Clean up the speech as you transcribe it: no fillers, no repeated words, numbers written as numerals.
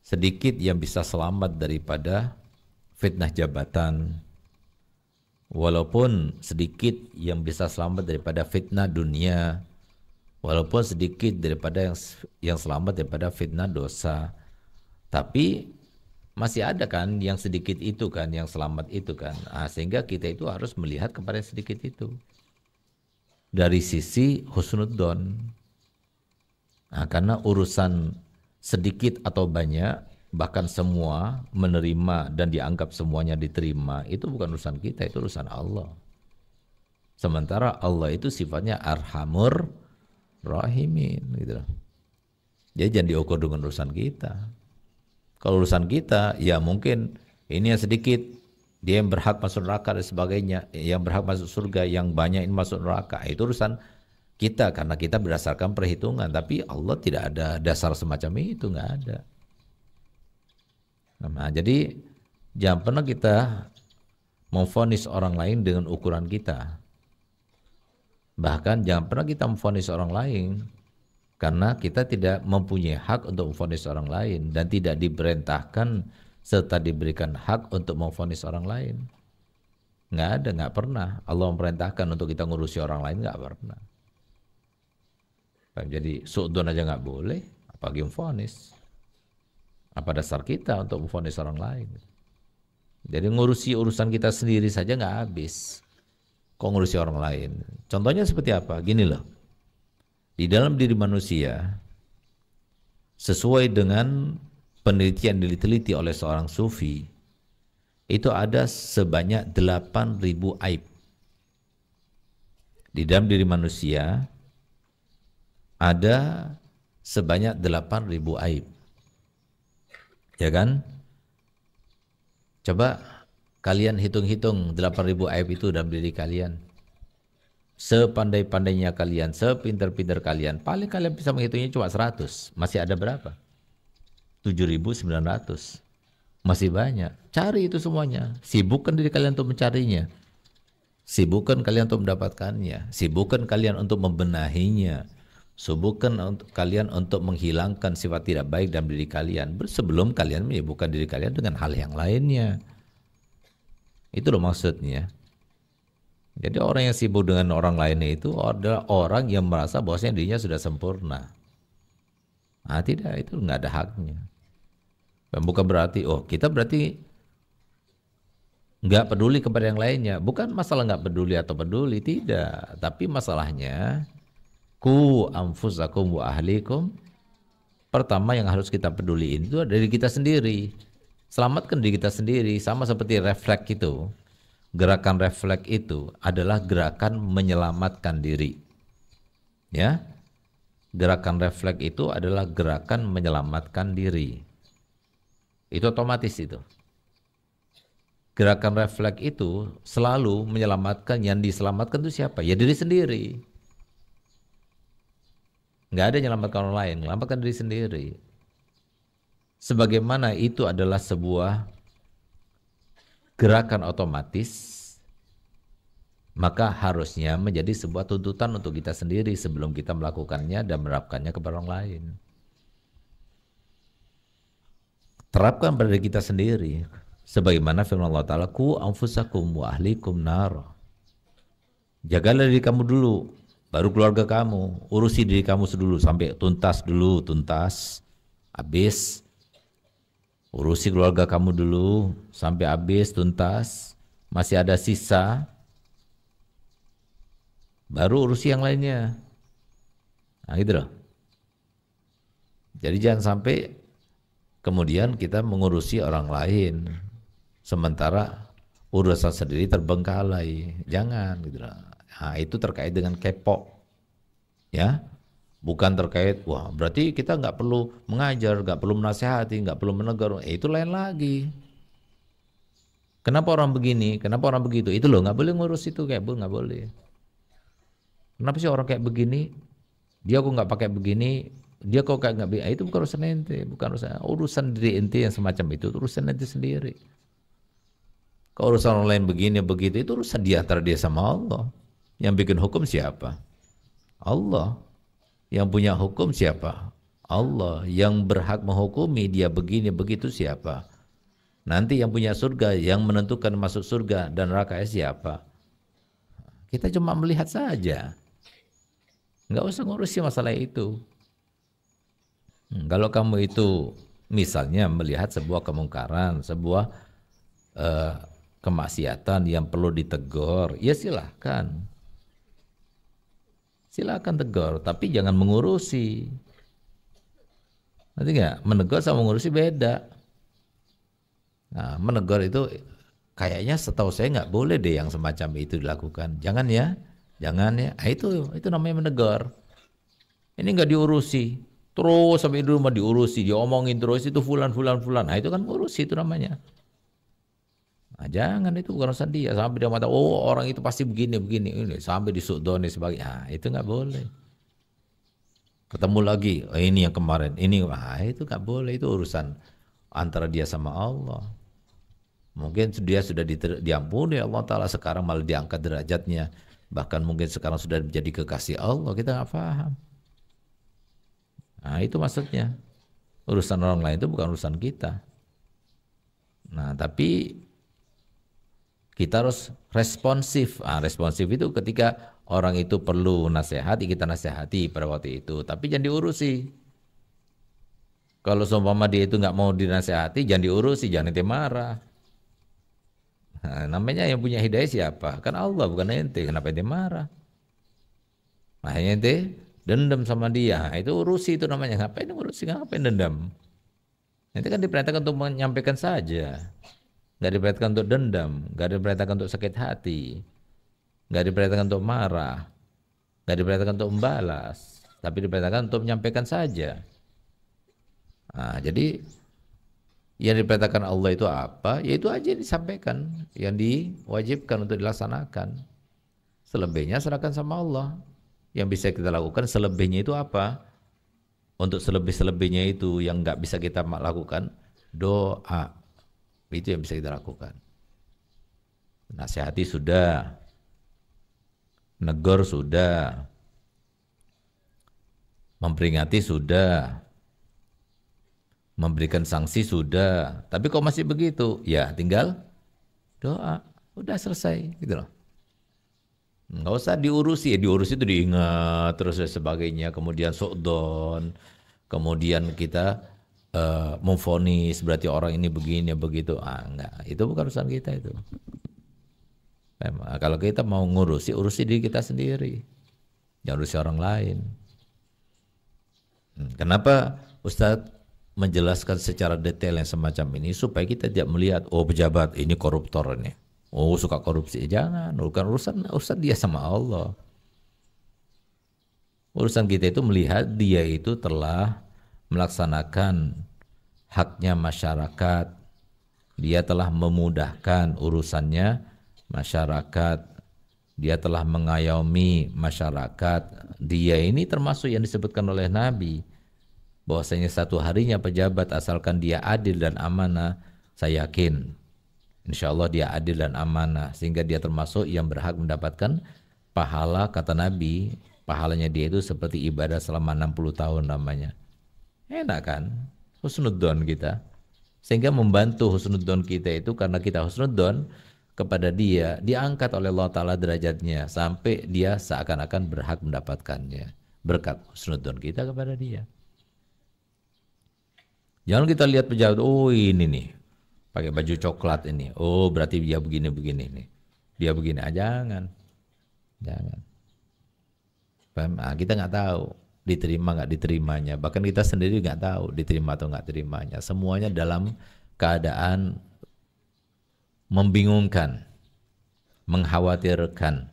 sedikit yang bisa selamat daripada fitnah jabatan, walaupun sedikit yang bisa selamat daripada fitnah dunia, walaupun sedikit daripada yang selamat daripada fitnah dosa. Tapi masih ada kan yang sedikit itu kan, yang selamat itu kan. Sehingga kita itu harus melihat kepada yang sedikit itu dari sisi husnudzon. Karena urusan sedikit atau banyak, bahkan semua menerima dan dianggap semuanya diterima, itu bukan urusan kita, itu urusan Allah. Sementara Allah itu sifatnya arhamur rahimin gitu. Jadi jangan diukur dengan urusan kita. Kalau urusan kita, ya mungkin ini yang sedikit, dia yang berhak masuk neraka dan sebagainya, yang berhak masuk surga, yang banyak ini masuk neraka. Itu urusan kita, karena kita berdasarkan perhitungan. Tapi Allah tidak ada dasar semacam itu, nggak ada. Nah, jadi jangan pernah kita memvonis orang lain dengan ukuran kita. Bahkan jangan pernah kita memvonis orang lain karena kita tidak mempunyai hak untuk memvonis orang lain dan tidak diperintahkan serta diberikan hak untuk memvonis orang lain. Nggak ada, nggak pernah. Allah memerintahkan untuk kita ngurusi orang lain, nggak pernah. Jadi su'don aja nggak boleh, apalagi memvonis. Apa dasar kita untuk memvonis orang lain? Jadi ngurusi urusan kita sendiri saja nggak habis. Kok ngurusi orang lain? Contohnya seperti apa? Gini loh. Di dalam diri manusia, sesuai dengan penelitian diteliti oleh seorang sufi, itu ada sebanyak 8.000 aib. Di dalam diri manusia ada sebanyak 8.000 aib. Ya kan? Coba kalian hitung-hitung 8.000 aib itu dalam diri kalian. Sepandai-pandainya kalian, sepintar-pintar kalian, paling kalian bisa menghitungnya cuma 100. Masih ada berapa? 7.900. Masih banyak. Cari itu semuanya. Sibukkan diri kalian untuk mencarinya. Sibukkan kalian untuk mendapatkannya. Sibukkan kalian untuk membenahinya. Sibukkan kalian untuk menghilangkan sifat tidak baik dalam diri kalian sebelum kalian menyibukkan diri kalian dengan hal yang lainnya. Itu loh maksudnya. Jadi orang yang sibuk dengan orang lainnya itu adalah orang yang merasa bahwasanya dirinya sudah sempurna. Tidak, itu nggak ada haknya. Dan bukan berarti, kita berarti nggak peduli kepada yang lainnya. Bukan masalah nggak peduli atau peduli, tidak. Tapi masalahnya, ku anfusakum wa ahlikum. Pertama yang harus kita peduliin itu dari kita sendiri. Selamatkan diri kita sendiri, sama seperti refleks itu. Gerakan refleks itu adalah gerakan menyelamatkan diri. Ya. Gerakan refleks itu adalah gerakan menyelamatkan diri. Itu otomatis itu. Gerakan refleks itu selalu menyelamatkan, yang diselamatkan itu siapa? Ya diri sendiri. Nggak ada yang menyelamatkan orang lain, menyelamatkan diri sendiri. Sebagaimana itu adalah sebuah gerakan otomatis, maka harusnya menjadi sebuah tuntutan untuk kita sendiri sebelum kita melakukannya dan menerapkannya kepada orang lain. Terapkan pada diri kita sendiri. Sebagaimana firman Allah Ta'ala, ku anfusakum wa ahlikum nar. Jagalah diri kamu dulu, baru keluarga kamu. Urusi diri kamu dulu sampai tuntas dulu, tuntas. Habis. Urusi keluarga kamu dulu sampai habis, tuntas. Masih ada sisa, baru urusi yang lainnya. Gitu loh. Jadi jangan sampai kemudian kita mengurusi orang lain sementara urusan sendiri terbengkalai. Jangan gitu loh. Itu terkait dengan kepo. Ya. Bukan terkait, berarti kita nggak perlu mengajar, nggak perlu menasihati, nggak perlu menegur. Itu lain lagi. Kenapa orang begini? Kenapa orang begitu? Itu loh, nggak boleh ngurus itu kayak nggak boleh. Kenapa sih orang kayak begini? Dia kok nggak pakai begini? Dia kok kayak nggak begini? Itu bukan urusan ente, bukan urusan diri ente yang semacam itu urusan ente sendiri. Kalau urusan orang lain begini begitu, itu urusan dia antara dia sama Allah. Yang bikin hukum siapa? Allah. Yang punya hukum siapa? Allah. Yang berhak menghukumi dia begini begitu siapa? Nanti yang punya surga, yang menentukan masuk surga dan neraka siapa? Kita cuma melihat saja. Nggak usah ngurusi masalah itu. Kalau kamu itu misalnya melihat sebuah kemungkaran, sebuah kemaksiatan yang perlu ditegur, ya silahkan. Silahkan tegur, tapi jangan mengurusi. Nanti nggak? Menegur sama mengurusi beda. Nah, menegur itu kayaknya setahu saya nggak boleh deh yang semacam itu dilakukan. Jangan ya, jangan ya. Nah, itu namanya menegur. Ini nggak diurusi, terus sampai di rumah diurusi, diomongin terus itu fulan. Nah itu kan urusi itu namanya. Nah, jangan, itu bukan urusan dia. Sampai dia mata, oh orang itu pasti begini ini sampai disudoni sebagainya. Nah, itu nggak boleh. Ketemu lagi, oh, ini yang kemarin, ini, itu nggak boleh. Itu urusan antara dia sama Allah. Mungkin dia sudah diampuni Allah Ta'ala, sekarang malah diangkat derajatnya. Bahkan mungkin sekarang sudah menjadi kekasih Allah, kita nggak paham. Nah itu maksudnya. Urusan orang lain itu bukan urusan kita. Nah tapi kita harus responsif. Responsif itu ketika orang itu perlu nasihati, kita nasihati pada waktu itu. Tapi jangan diurusi. Kalau seumpama dia itu nggak mau dinasihati, jangan diurusi, jangan ente marah. Nah, namanya yang punya hidayah siapa? Kan Allah, bukan ente. Kenapa ente marah? Makanya ente dendam sama dia. Nah, itu urusi itu namanya. Ngapain ngurusi? Ngapain dendam? Itu kan diperintahkan untuk menyampaikan saja. Nggak diperintahkan untuk dendam. Nggak diperintahkan untuk sakit hati. Nggak diperintahkan untuk marah. Nggak diperintahkan untuk membalas. Tapi diperintahkan untuk menyampaikan saja. Nah, jadi yang diperintahkan Allah itu apa? Ya itu aja yang disampaikan, yang diwajibkan untuk dilaksanakan. Selebihnya serahkan sama Allah. Yang bisa kita lakukan selebihnya itu apa? Untuk selebih-selebihnya itu yang nggak bisa kita lakukan, doa. Itu yang bisa kita lakukan. Nasihati sudah, negur sudah, memperingati sudah, memberikan sanksi sudah, tapi kok masih begitu, ya tinggal doa, udah selesai gitu loh. Nggak usah diurusi, diurusi itu diingat terus dan sebagainya, kemudian su'don, kemudian kita memvonis berarti orang ini begini begitu, enggak, itu bukan urusan kita itu. Memang, kalau kita mau ngurusi, urusi diri kita sendiri, jangan urusi orang lain. Kenapa Ustadz menjelaskan secara detail yang semacam ini supaya kita tidak melihat oh pejabat ini koruptor ini, oh suka korupsi. Jangan, bukan urusan dia sama Allah. Urusan kita itu melihat dia itu telah melaksanakan haknya masyarakat, dia telah memudahkan urusannya masyarakat, dia telah mengayomi masyarakat. Dia ini termasuk yang disebutkan oleh Nabi bahwasanya satu harinya pejabat asalkan dia adil dan amanah, saya yakin insya Allah dia adil dan amanah, sehingga dia termasuk yang berhak mendapatkan pahala. Kata Nabi, pahalanya dia itu seperti ibadah selama 60 tahun namanya. Enak kan? Husnudzon kita. Sehingga membantu husnudzon kita itu, karena kita husnudzon kepada dia, diangkat oleh Allah Ta'ala derajatnya sampai dia seakan-akan berhak mendapatkannya berkat husnudzon kita kepada dia. Jangan kita lihat pejabat, oh ini nih pakai baju coklat ini, oh berarti dia begini-begini nih, dia begini. Jangan. Kita nggak tahu diterima nggak diterimanya, bahkan kita sendiri nggak tahu diterima atau nggak terimanya. Semuanya dalam keadaan membingungkan, mengkhawatirkan.